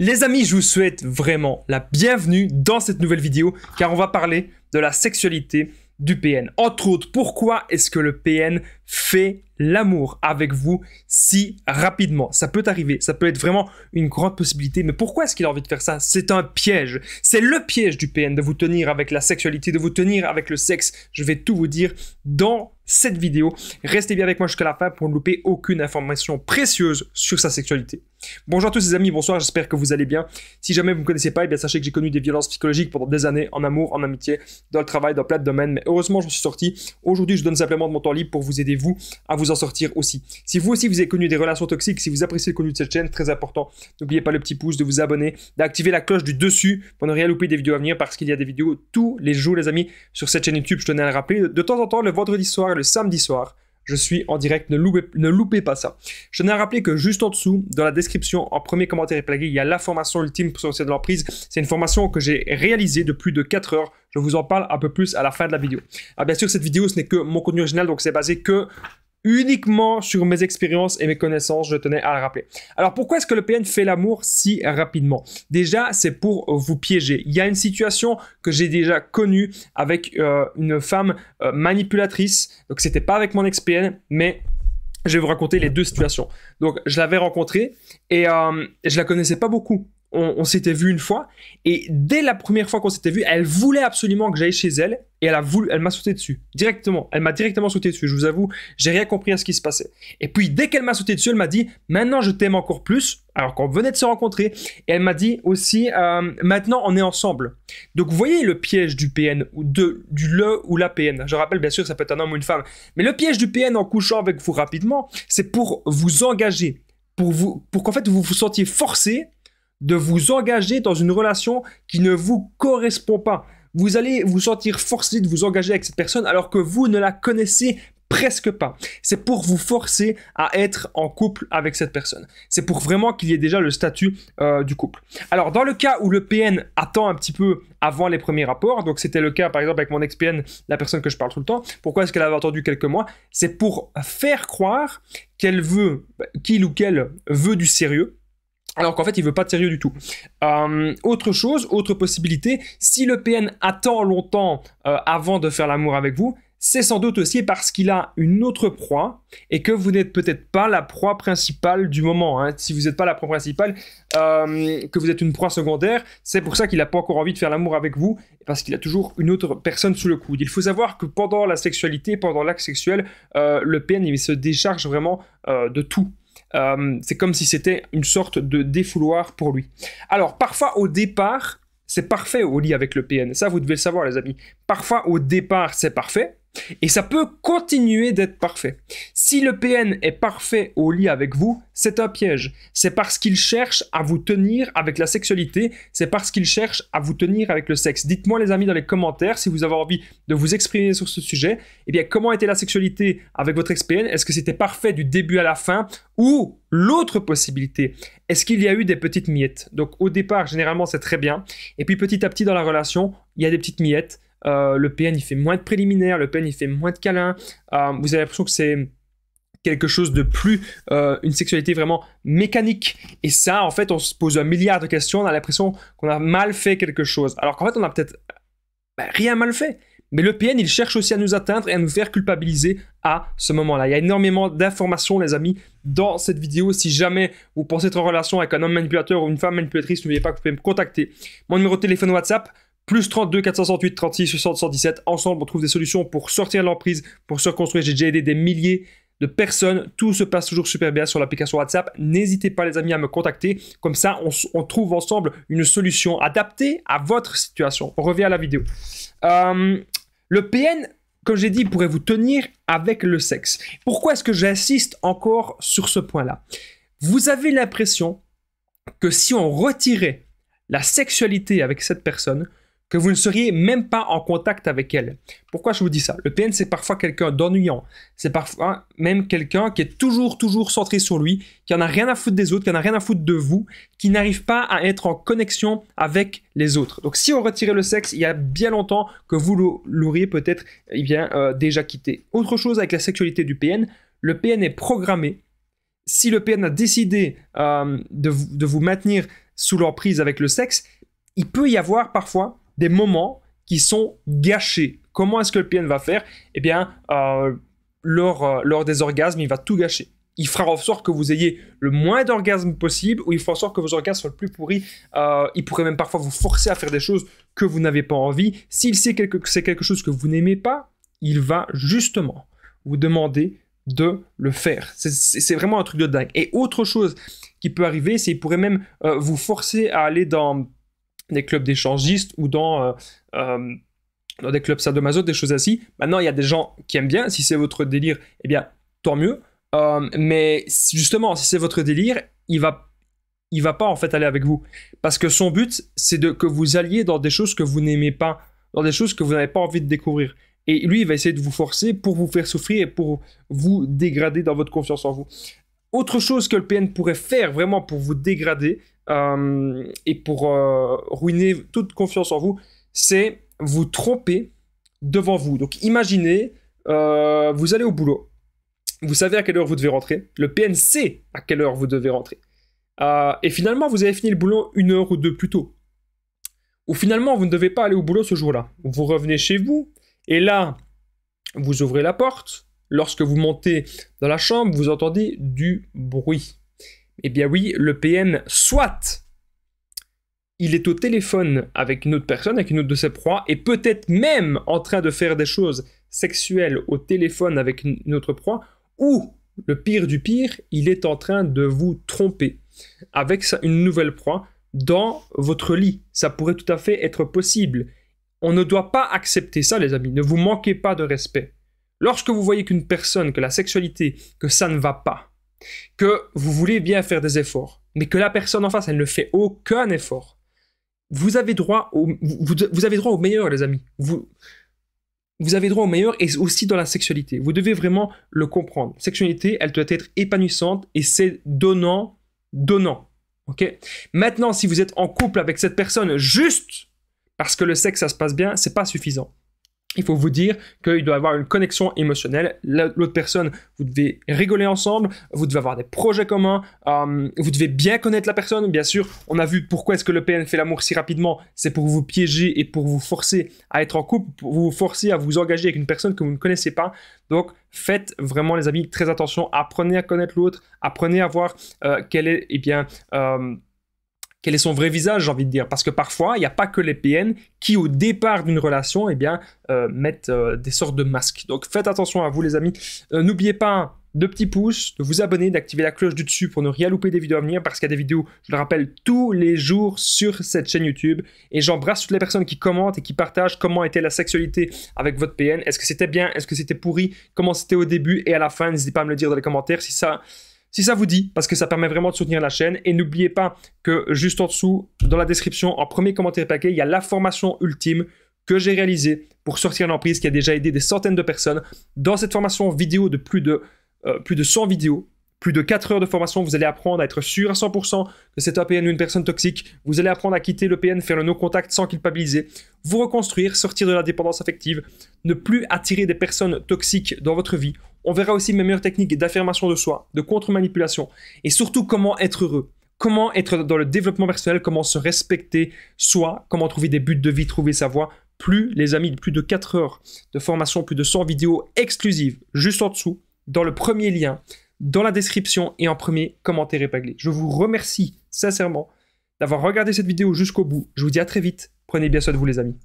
Les amis, je vous souhaite vraiment la bienvenue dans cette nouvelle vidéo car on va parler de la sexualité du PN. Entre autres, pourquoi est-ce que le PN fait l'amour avec vous si rapidement? Ça peut arriver, ça peut être vraiment une grande possibilité, mais pourquoi est-ce qu'il a envie de faire ça? C'est un piège. C'est le piège du PN de vous tenir avec la sexualité, de vous tenir avec le sexe. Je vais tout vous dire dans cette vidéo. Restez bien avec moi jusqu'à la fin pour ne louper aucune information précieuse sur sa sexualité. Bonjour à tous les amis, bonsoir, j'espère que vous allez bien. Si jamais vous ne me connaissez pas, eh bien sachez que j'ai connu des violences psychologiques pendant des années, en amour, en amitié, dans le travail, dans plein de domaines, mais heureusement je m'en suis sorti. Aujourd'hui, je donne simplement de mon temps libre pour vous aider, vous, à vous en sortir aussi. Si vous aussi vous avez connu des relations toxiques, si vous appréciez le contenu de cette chaîne, très important, n'oubliez pas le petit pouce, de vous abonner, d'activer la cloche du dessus pour ne rien louper des vidéos à venir parce qu'il y a des vidéos tous les jours les amis sur cette chaîne YouTube, je tenais à le rappeler. De temps en temps, le vendredi soir et le samedi soir, je suis en direct, ne loupez pas ça. Je tenais à rappeler que juste en dessous, dans la description, en premier commentaire épinglé, il y a la formation ultime pour sortir de l'emprise. C'est une formation que j'ai réalisée de plus de 4 heures. Je vous en parle un peu plus à la fin de la vidéo. Alors bien sûr, cette vidéo, ce n'est que mon contenu original, donc c'est basé que uniquement sur mes expériences et mes connaissances, je tenais à le rappeler. Alors pourquoi est-ce que le PN fait l'amour si rapidement? Déjà, c'est pour vous piéger. Il y a une situation que j'ai déjà connue avec une femme manipulatrice. Donc c'était pas avec mon ex-PN, mais je vais vous raconter les deux situations. Donc je l'avais rencontrée et je la connaissais pas beaucoup. On s'était vu une fois et dès la première fois qu'on s'était vu, elle voulait absolument que j'aille chez elle et elle m'a sauté dessus directement. Elle m'a directement sauté dessus. Je vous avoue, j'ai rien compris à ce qui se passait. Et puis dès qu'elle m'a sauté dessus, elle m'a dit maintenant je t'aime encore plus. Alors qu'on venait de se rencontrer et elle m'a dit aussi maintenant on est ensemble. Donc vous voyez le piège du PN ou du le ou la PN. Je rappelle bien sûr ça peut être un homme ou une femme, mais le piège du PN en couchant avec vous rapidement, c'est pour vous engager, pour qu'en fait vous vous sentiez forcé de vous engager dans une relation qui ne vous correspond pas. Vous allez vous sentir forcé de vous engager avec cette personne alors que vous ne la connaissez presque pas. C'est pour vous forcer à être en couple avec cette personne. C'est pour vraiment qu'il y ait déjà le statut du couple. Alors, dans le cas où le PN attend un petit peu avant les premiers rapports, donc c'était le cas par exemple avec mon ex-PN, la personne que je parle tout le temps, pourquoi est-ce qu'elle avait attendu quelques mois? C'est pour faire croire qu'il ou qu'elle veut du sérieux, alors qu'en fait, il veut pas de sérieux du tout. Autre chose, autre possibilité, si le PN attend longtemps avant de faire l'amour avec vous, c'est sans doute aussi parce qu'il a une autre proie et que vous n'êtes peut-être pas la proie principale du moment. Hein. Si vous n'êtes pas la proie principale, que vous êtes une proie secondaire, c'est pour ça qu'il n'a pas encore envie de faire l'amour avec vous, parce qu'il a toujours une autre personne sous le coude. Il faut savoir que pendant la sexualité, pendant l'acte sexuel, le PN il se décharge vraiment de tout. C'est comme si c'était une sorte de défouloir pour lui. Alors, parfois, au départ, c'est parfait au lit avec le PN. Ça, vous devez le savoir, les amis. Parfois, au départ, c'est parfait. Et ça peut continuer d'être parfait. Si le PN est parfait au lit avec vous, c'est un piège. C'est parce qu'il cherche à vous tenir avec la sexualité, c'est parce qu'il cherche à vous tenir avec le sexe. Dites-moi les amis dans les commentaires si vous avez envie de vous exprimer sur ce sujet. Eh bien, comment était la sexualité avec votre ex-PN? Est-ce que c'était parfait du début à la fin? Ou l'autre possibilité, est-ce qu'il y a eu des petites miettes? Donc au départ, généralement, c'est très bien. Et puis petit à petit dans la relation, il y a des petites miettes. Le PN il fait moins de préliminaires, le PN il fait moins de câlins, vous avez l'impression que c'est quelque chose de plus, une sexualité vraiment mécanique, et ça en fait on se pose un milliard de questions, on a l'impression qu'on a mal fait quelque chose, alors qu'en fait on a peut-être rien mal fait, mais le PN il cherche aussi à nous atteindre et à nous faire culpabiliser à ce moment-là. Il y a énormément d'informations les amis dans cette vidéo. Si jamais vous pensez être en relation avec un homme manipulateur ou une femme manipulatrice, n'oubliez pas que vous pouvez me contacter. Mon numéro de téléphone WhatsApp, plus 32 468 36 60 117. Ensemble, on trouve des solutions pour sortir de l'emprise, pour se reconstruire. J'ai déjà aidé des milliers de personnes. Tout se passe toujours super bien sur l'application WhatsApp. N'hésitez pas, les amis, à me contacter. Comme ça, on trouve ensemble une solution adaptée à votre situation. On revient à la vidéo. Le PN, comme j'ai dit, pourrait vous tenir avec le sexe. Pourquoi est-ce que j'insiste encore sur ce point-là? Vous avez l'impression que si on retirait la sexualité avec cette personne, que vous ne seriez même pas en contact avec elle. Pourquoi je vous dis ça? Le PN, c'est parfois quelqu'un d'ennuyant. C'est parfois même quelqu'un qui est toujours centré sur lui, qui en a rien à foutre des autres, qui en a rien à foutre de vous, qui n'arrive pas à être en connexion avec les autres. Donc, si on retirait le sexe, il y a bien longtemps que vous l'auriez peut-être déjà quitté. Autre chose avec la sexualité du PN, le PN est programmé. Si le PN a décidé de vous maintenir sous l'emprise avec le sexe, il peut y avoir parfois des moments qui sont gâchés. Comment est-ce que le PN va faire? Eh bien, lors des orgasmes, il va tout gâcher. Il fera en sorte que vous ayez le moins d'orgasmes possible, ou il fera en sorte que vos orgasmes soient le plus pourris. Il pourrait même parfois vous forcer à faire des choses que vous n'avez pas envie. S'il sait que c'est quelque chose que vous n'aimez pas, il va justement vous demander de le faire. C'est vraiment un truc de dingue. Et autre chose qui peut arriver, c'est qu'il pourrait même vous forcer à aller dans des clubs d'échangistes ou dans des clubs sadomaso, des choses ainsi. Maintenant, il y a des gens qui aiment bien. Si c'est votre délire, eh bien, tant mieux. Mais justement, si c'est votre délire, il va pas en fait aller avec vous. Parce que son but, c'est que vous alliez dans des choses que vous n'aimez pas, dans des choses que vous n'avez pas envie de découvrir. Et lui, il va essayer de vous forcer pour vous faire souffrir et pour vous dégrader dans votre confiance en vous. Autre chose que le PN pourrait faire vraiment pour vous dégrader et pour ruiner toute confiance en vous, c'est vous tromper devant vous. Donc imaginez, vous allez au boulot. Vous savez à quelle heure vous devez rentrer. Le PN sait à quelle heure vous devez rentrer. Et finalement, vous avez fini le boulot 1 heure ou 2 plus tôt. Ou finalement, vous ne devez pas aller au boulot ce jour-là. Vous revenez chez vous, et là, vous ouvrez la porte. Lorsque vous montez dans la chambre, vous entendez du bruit. Eh bien oui, le PN, soit il est au téléphone avec une autre personne, avec une autre de ses proies, et peut-être même en train de faire des choses sexuelles au téléphone avec une autre proie, ou, le pire du pire, il est en train de vous tromper avec une nouvelle proie dans votre lit. Ça pourrait tout à fait être possible. On ne doit pas accepter ça, les amis. Ne vous manquez pas de respect. Lorsque vous voyez qu'une personne, que la sexualité, que ça ne va pas, que vous voulez bien faire des efforts, mais que la personne en face, elle ne fait aucun effort, vous avez droit au meilleur, les amis. Vous avez droit au meilleur, et aussi dans la sexualité. Vous devez vraiment le comprendre. La sexualité, elle doit être épanouissante et c'est donnant. Ok? Maintenant, si vous êtes en couple avec cette personne juste parce que le sexe, ça se passe bien, c'est pas suffisant. Il faut vous dire qu'il doit y avoir une connexion émotionnelle. L'autre personne, vous devez rigoler ensemble, vous devez avoir des projets communs, vous devez bien connaître la personne. Bien sûr, on a vu pourquoi est-ce que le PN fait l'amour si rapidement. C'est pour vous piéger et pour vous forcer à être en couple, pour vous forcer à vous engager avec une personne que vous ne connaissez pas. Donc, faites vraiment, les amis, très attention. Apprenez à connaître l'autre, apprenez à voir quel est son vrai visage, j'ai envie de dire. Parce que parfois, il n'y a pas que les PN qui, au départ d'une relation, eh bien, mettent des sortes de masques. Donc, faites attention à vous, les amis. N'oubliez pas de petits pouces, de vous abonner, d'activer la cloche du dessus pour ne rien louper des vidéos à venir, parce qu'il y a des vidéos, je le rappelle, tous les jours sur cette chaîne YouTube. Et j'embrasse toutes les personnes qui commentent et qui partagent comment était la sexualité avec votre PN. Est-ce que c'était bien? Est-ce que c'était pourri? Comment c'était au début et à la fin? N'hésitez pas à me le dire dans les commentaires si ça vous dit, parce que ça permet vraiment de soutenir la chaîne. Et n'oubliez pas que juste en dessous, dans la description, en premier commentaire paquet, il y a la formation ultime que j'ai réalisée pour sortir l'emprise, qui a déjà aidé des centaines de personnes. Dans cette formation vidéo de plus de 100 vidéos, plus de 4 heures de formation, vous allez apprendre à être sûr à 100% que c'est un PN ou une personne toxique. Vous allez apprendre à quitter le PN, faire le no-contact sans culpabiliser, vous reconstruire, sortir de la dépendance affective, ne plus attirer des personnes toxiques dans votre vie. On verra aussi mes meilleures techniques d'affirmation de soi, de contre-manipulation et surtout comment être heureux, comment être dans le développement personnel, comment se respecter soi, comment trouver des buts de vie, trouver sa voie. Les amis, plus de 4 heures de formation, plus de 100 vidéos exclusives juste en dessous, dans le premier lien, dans la description et en premier commentaire épinglé. Je vous remercie sincèrement d'avoir regardé cette vidéo jusqu'au bout. Je vous dis à très vite. Prenez bien soin de vous, les amis.